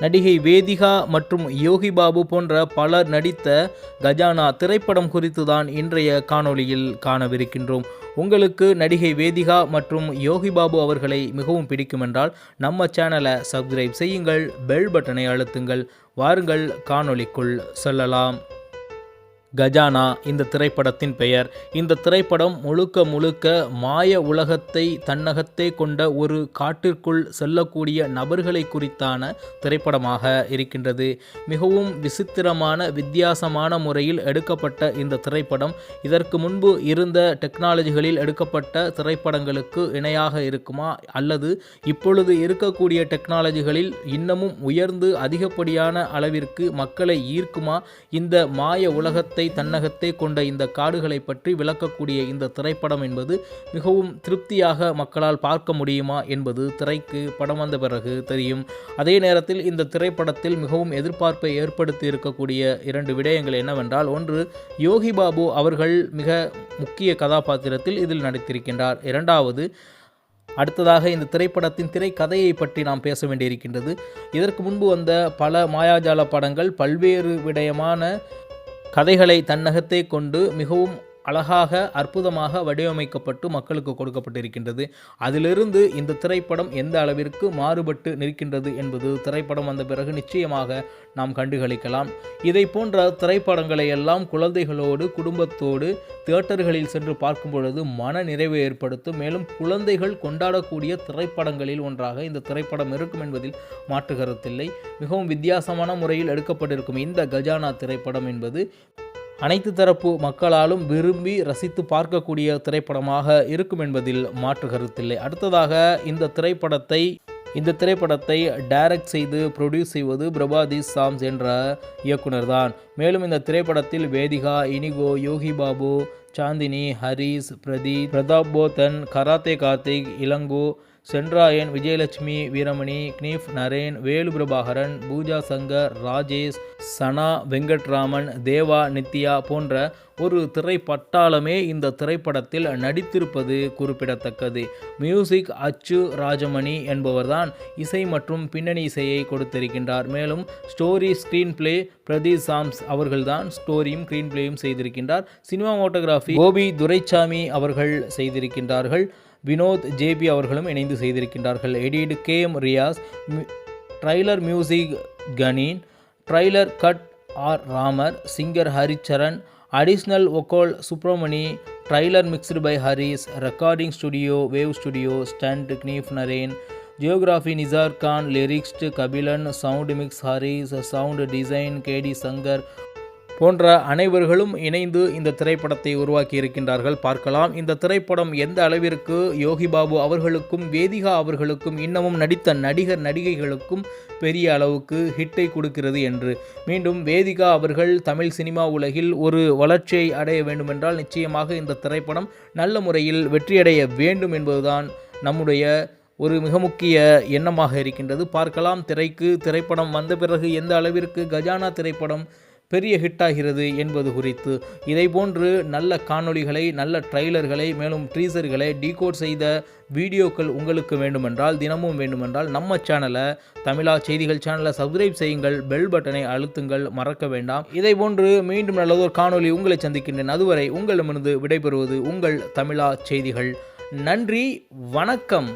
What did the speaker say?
நடிகை வேதிகா மற்றும் யோகி பாபு போன்ற பலர் நடித்த கஜானா திரைப்படம் குறித்து தான் இன்றைய காணொளியில் காணவிருக்கின்றோம். உங்களுக்கு நடிகை வேதிகா மற்றும் யோகி பாபு அவர்களை மிகவும் பிடிக்குமென்றால் நம்ம சேனலை சப்ஸ்கிரைப் செய்யுங்கள், பெல் பட்டனை அழுத்துங்கள். வாருங்கள் காணொளிக்குள் செல்லலாம். கஜானா இந்த திரைப்படத்தின் பெயர். இந்த திரைப்படம் முழுக்க முழுக்க மாய உலகத்தை தன்னகத்தே கொண்ட ஒரு காட்டிற்குள் செல்லக்கூடிய நபர்களை குறித்தான திரைப்படமாக இருக்கின்றது. மிகவும் விசித்திரமான வித்தியாசமான முறையில் எடுக்கப்பட்ட இந்த திரைப்படம் இதற்கு முன்பு இருந்த டெக்னாலஜிகளில் எடுக்கப்பட்ட திரைப்படங்களுக்கு இணையாக இருக்குமா, அல்லது இப்பொழுது இருக்கக்கூடிய டெக்னாலஜிகளில் இன்னமும் உயர்ந்து அதிகப்படியான அளவிற்கு மக்களை ஈர்க்குமா? இந்த மாய உலகத்தை தன்னகத்தே கொண்ட இந்த காடுகளை பற்றி விளக்கக்கூடிய இந்த திரைப்படம் என்பது மிகவும் திருப்தியாக மக்களால் பார்க்க முடியுமா என்பது திரைக்கு படம் வந்த பிறகு தெரியும். அதே நேரத்தில் இந்த திரைப்படத்தில் மிகவும் எதிர்பார்ப்பை ஏற்படுத்தி இருக்கக்கூடிய இரண்டு விடயங்கள் என்னவென்றால், ஒன்று, யோகி பாபு அவர்கள் மிக முக்கிய கதாபாத்திரத்தில் இதில் நடித்திருக்கின்றார். இரண்டாவது, அடுத்ததாக இந்த திரைப்படத்தின் திரைக்கதையை பற்றி நாம் பேச வேண்டியிருக்கின்றது. இதற்கு முன்பு வந்த பல மாயாஜால படங்கள் பல்வேறு விடயமான கதைகளை தன்னகத்தே கொண்டு மிகவும் அழகாக அற்புதமாக வடிவமைக்கப்பட்டு மக்களுக்கு கொடுக்கப்பட்டிருக்கின்றது. அதிலிருந்து இந்த திரைப்படம் எந்த அளவிற்கு மாறுபட்டு நிற்கின்றது என்பது திரைப்படம் வந்த பிறகு நிச்சயமாக நாம் கண்டுகளிக்கலாம். இதை போன்ற திரைப்படங்களை எல்லாம் குழந்தைகளோடு குடும்பத்தோடு தியேட்டர்களில் சென்று பார்க்கும் பொழுது மன நிறைவை ஏற்படுத்தும். மேலும் குழந்தைகள் கொண்டாடக்கூடிய திரைப்படங்களில் ஒன்றாக இந்த திரைப்படம் இருக்கும் என்பதில் மாற்று கருத்தில்லை. மிகவும் வித்தியாசமான முறையில் எடுக்கப்பட்டிருக்கும் இந்த கஜானா திரைப்படம் என்பது அனைத்து தரப்பு மக்களாலும் விரும்பி ரசித்து பார்க்கக்கூடிய திரைப்படமாக இருக்கும் என்பதில் மாற்று கருத்தில்லை. அடுத்ததாக இந்த திரைப்படத்தை டைரக்ட் செய்து ப்ரொடியூஸ் செய்வது பிரபாதி சாம்ஸ் என்ற இயக்குனர் தான். மேலும் இந்த திரைப்படத்தில் வேதிகா, இனிகோ, யோகி பாபு, சாந்தினி, ஹரிஸ், பிரதாப் போத்தன், கராத்தே கார்த்திக், இளங்கோ, சென்ராயன், விஜயலட்சுமி, வீரமணி, கினீஃப் நரேன், வேலு பிரபாகரன், பூஜா சங்கர், ராஜேஷ், சனா, வெங்கட்ராமன், தேவா, நித்யா போன்ற ஒரு திரைப்பட்டாளமே இந்த திரைப்படத்தில் நடித்திருப்பது குறிப்பிடத்தக்கது. மியூசிக் அச்சு ராஜமணி என்பவர்தான் இசை மற்றும் பின்னணி இசையை கொடுத்திருக்கின்றார். மேலும் ஸ்டோரி ஸ்க்ரீன் பிளே பிரதீப் சாம்ஸ் அவர்கள்தான் ஸ்டோரியும் ஸ்க்ரீன் பிளேயும் செய்திருக்கின்றார். சினிமாமோட்டோகிராஃபி கோபி துரைசாமி அவர்கள் செய்திருக்கின்றார்கள். வினோத் ஜேபி அவர்களும் இணைந்து செய்திருக்கின்றார்கள். Edit KM Riyas, trailer music கணீன், trailer cut R Ramar, singer Haricharan, additional vocal Subramani, trailer mixed by Haris, recording studio wave studio, stunt கினீஃப் Naren, choreography Nisar Khan, lyrics Kabilan, sound mix Haris, sound design KD Shankar போன்ற அனைவர்களும் இணைந்து இந்த திரைப்படத்தை உருவாக்கி இருக்கின்றார்கள். பார்க்கலாம் இந்த திரைப்படம் எந்த அளவிற்கு யோகி பாபு அவர்களுக்கும் வேதிகா அவர்களுக்கும் இன்னமும் நடித்த நடிகர் நடிகைகளுக்கும் பெரிய அளவுக்கு ஹிட்டை கொடுக்கிறது என்று. மீண்டும் வேதிகா அவர்கள் தமிழ் சினிமா உலகில் ஒரு வளர்ச்சியை அடைய வேண்டுமென்றால் நிச்சயமாக இந்த திரைப்படம் நல்ல முறையில் வெற்றியடைய வேண்டும் என்பதுதான் நம்முடைய ஒரு மிக முக்கிய எண்ணமாக இருக்கின்றது. பார்க்கலாம் திரைப்படம் வந்த பிறகு எந்த அளவிற்கு கஜானா திரைப்படம் பெரிய ஹிட்டாகிறது என்பது குறித்து. இதை போன்று நல்ல காணொளிகளை, நல்ல ட்ரைலர்களை, மேலும் ட்ரீசர்களை டீகோட் செய்த வீடியோக்கள் உங்களுக்கு வேண்டுமென்றால், தினமும் வேண்டுமென்றால் நம்ம சேனலை தமிழா செய்திகள் சேனலை சப்ஸ்கிரைப் செய்யுங்கள், பெல் பட்டனை அழுத்துங்கள், மறக்க வேண்டாம். இதை போன்று மீண்டும் நல்லதொரு காணொளி உங்களை சந்திக்கின்றேன். அதுவரை உங்களிடமிருந்து விடைபெறுவது உங்கள் தமிழா செய்திகள். நன்றி, வணக்கம்.